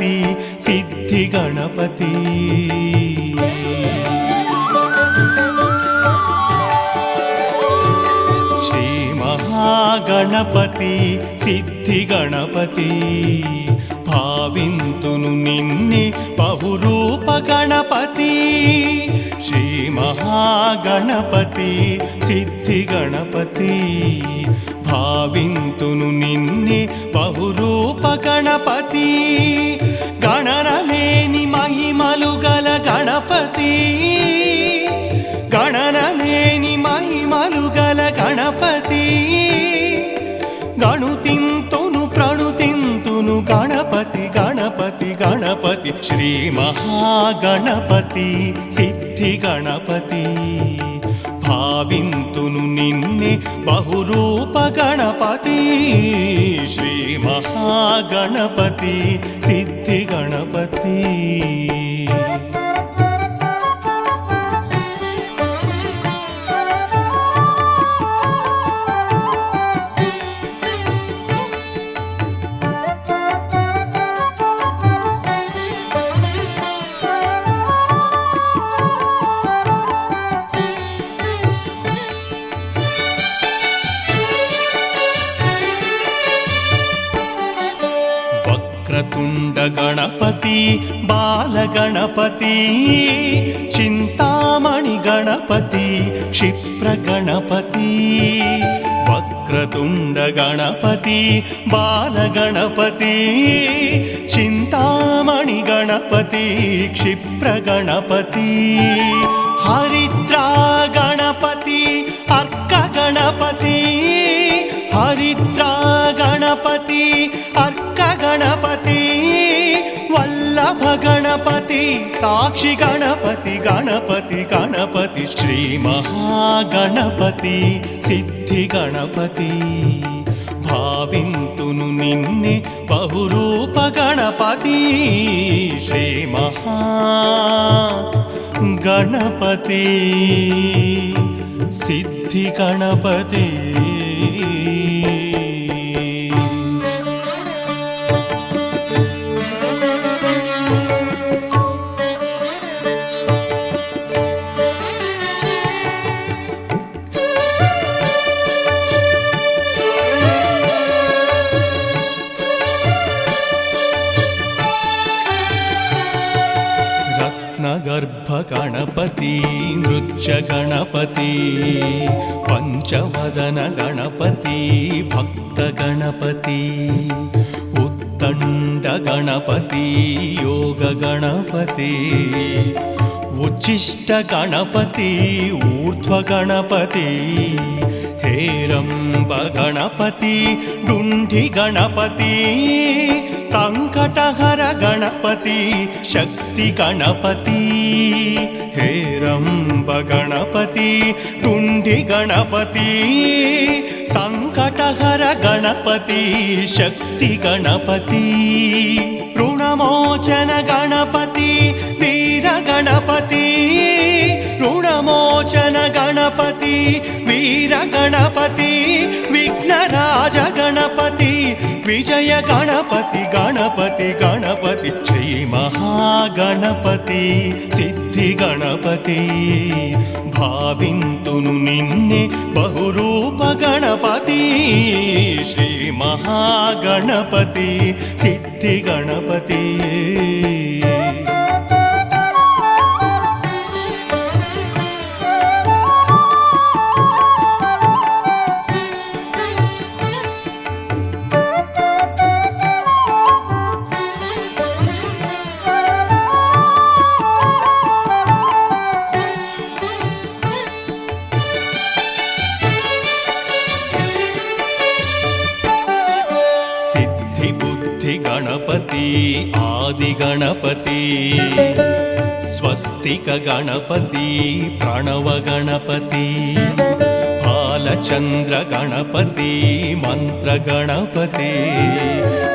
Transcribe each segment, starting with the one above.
ಗಣಪತಿ ಸಿದ್ಧಿ ಗಣಪತಿ. ಶ್ರೀ ಮಹಾಗಣಪತಿ ಸಿದ್ಧಿ ಗಣಪತಿ ಭಾವಿಂತುನು ನಿನ್ನೆ ಬಹುರೂಪ ಗಣಪತಿ. ಶ್ರೀ ಮಹಾಗಣಪತಿ ಸಿದ್ಧಿ ಗಣಪತಿ ಭಾವಿಂತುನು ನಿನ್ನೆ ಬಹುರೂಪ ಗಣಪತಿ. ಗಣನಲೇನಿ ಮಹಿಮಲುಗಲ ಗಣಪತಿ, ಗಣನಲೇನಿ ಮಹಿಮಲುಗಲ ಗಣಪತಿ. ಗಣುತಿಂತುನು ಪ್ರಣುತಿಂತುನು ಗಣಪತಿ ಗಣಪತಿ ಗಣಪತಿ. ಶ್ರೀ ಮಹಾಗಣಪತಿ ಸಿದ್ಧಿ ಗಣಪತಿ ಭಾವಿಂತುನು ನಿನ್ನೆ ಬಹುರೂಪ ಗಣಪತಿ. ಶ್ರೀ ಮಹಾಗಣಪತಿ ಸಿದ್ಧಿ ಗಣಪತಿ. ವಕ್ರತುಂಡ ಗಣಪತಿ ಬಾಲಗಣಪತಿ, ಚಿಂತಾಮಣಿ ಗಣಪತಿ ಕ್ಷಿಪ್ರ ಗಣಪತಿ. ವಕ್ರತುಂಡ ಗಣಪತಿ ಬಾಲಗಣಪತಿ, ಚಿಂತಾಮಣಿ ಗಣಪತಿ ಕ್ಷಿಪ್ರ ಗಣಪತಿ. ಹರಿದ್ರಾ ಗಣಪತಿ ಅರ್ಕ ಗಣಪತಿ, ಹರಿದ್ರಾ ಗಣಪತಿ ಅರ್ಕ ಗಣಪತಿ. ವಲ್ಲಭ ಗಣಪತಿ ಸಾಕ್ಷಿ ಗಣಪತಿ ಗಣಪತಿ ಗಣಪತಿ. ಶ್ರೀ ಮಹಾಗಣಪತಿ ಸಿದ್ಧಿ ಗಣಪತಿ ಭಾವಿಂತುನು ನಿನ್ನೆ ಬಹುರೂಪ ಗಣಪತಿ. ಶ್ರೀ ಮಹಾಗಣಪತಿ ಸಿದ್ಧಿ ಗಣಪತಿ. ಗರ್ಭ ಗಣಪತಿ ನೃತ್ಯ ಗಣಪತಿ, ಪಂಚವದನ ಗಣಪತಿ ಭಕ್ತ ಗಣಪತಿ. ಉತ್ತಂಡ ಗಣಪತಿ ಯೋಗ ಗಣಪತಿ, ಉಚ್ಚಿಷ್ಟ ಗಣಪತಿ ಊರ್ಧ್ವ ಗಣಪತಿ. ಹೇರಂಬ ಗಣಪತಿ ಡುಂಡಿ ಗಣಪತಿ, ಸಂಕಟಹರ ಗಣಪತಿ ಶಕ್ತಿ ಗಣಪತಿ. ಹೇರಂಬ ಗಣಪತಿ ಡುಂಡಿ ಗಣಪತಿ, ಸಂಕಟಹರ ಗಣಪತಿ ಶಕ್ತಿ ಗಣಪತಿ. ಋಣಮೋಚನ ಗಣಪತಿ ವೀರ ಗಣಪತಿ, ಋಣಮೋಚನ ಗಣಪತಿ ವೀರ ಗಣಪತಿ. ವಿಘ್ನರಾಜ ಗಣಪತಿ ವಿಜಯ ಗಣಪತಿ ಗಣಪತಿ ಗಣಪತಿ. ಶ್ರೀ ಮಹಾಗಣಪತಿ ಸಿದ್ಧಿ ಗಣಪತಿ ಭಾವಿಂತುನು ನಿನ್ನೆ ಬಹುರೂಪ ಗಣಪತಿ. ಶ್ರೀ ಮಹಾಗಣಪತಿ ಸಿದ್ಧಿ ಗಣಪತಿ. ಗಣಪತಿ ಆದಿ ಗಣಪತಿ, ಸ್ವಸ್ತಿಕ ಗಣಪತಿ ಪ್ರಣವ ಗಣಪತಿ. ಬಾಲಚಂದ್ರ ಗಣಪತಿ ಮಂತ್ರ ಗಣಪತಿ,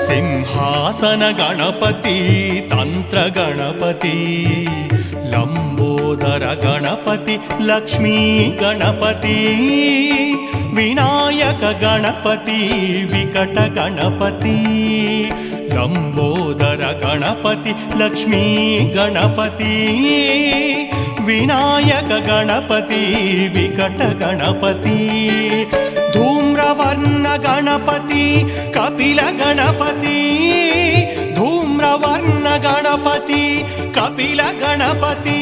ಸಿಂಹಾಸನ ಗಣಪತಿ ತಂತ್ರ ಗಣಪತಿ. ಲಂಬೋದರ ಗಣಪತಿ ಲಕ್ಷ್ಮೀ ಗಣಪತಿ, ವಿನಾಯಕ ಗಣಪತಿ ವಿಕಟ ಗಣಪತಿ. ಲಂಬೋದರ ಗಣಪತಿ ಲಕ್ಷ್ಮೀ ಗಣಪತಿ ವಿನಾಯಕ ಗಣಪತಿ ವಿಕಟ ಗಣಪತಿ ಧೂಮ್ರವರ್ಣ ಗಣಪತಿ ಕಪಿಲ ಗಣಪತಿ ಧೂಮ್ರವರ್ಣ ಗಣಪತಿ ಕಪಿಲ ಗಣಪತಿ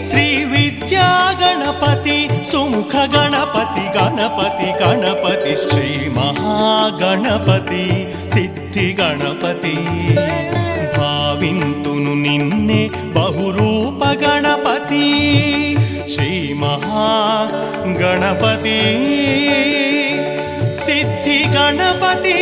ಶ್ರೀ ವಿದ್ಯಾ ಗಣಪತಿ ಸುಮುಖ ಗಣಪತಿ ಗಣಪತಿ ಗಣಪತಿ ಶ್ರೀ ಮಹಾಗಣಪತಿ ಸಿದ್ಧಿ ಗಣಪತಿ ಭಾವಿಂತುನು ನಿನ್ನೆ ಬಹುರೂಪ ಗಣಪತಿ ಶ್ರೀ ಮಹಾಗಣಪತಿ ಸಿದ್ಧಿ ಗಣಪತಿ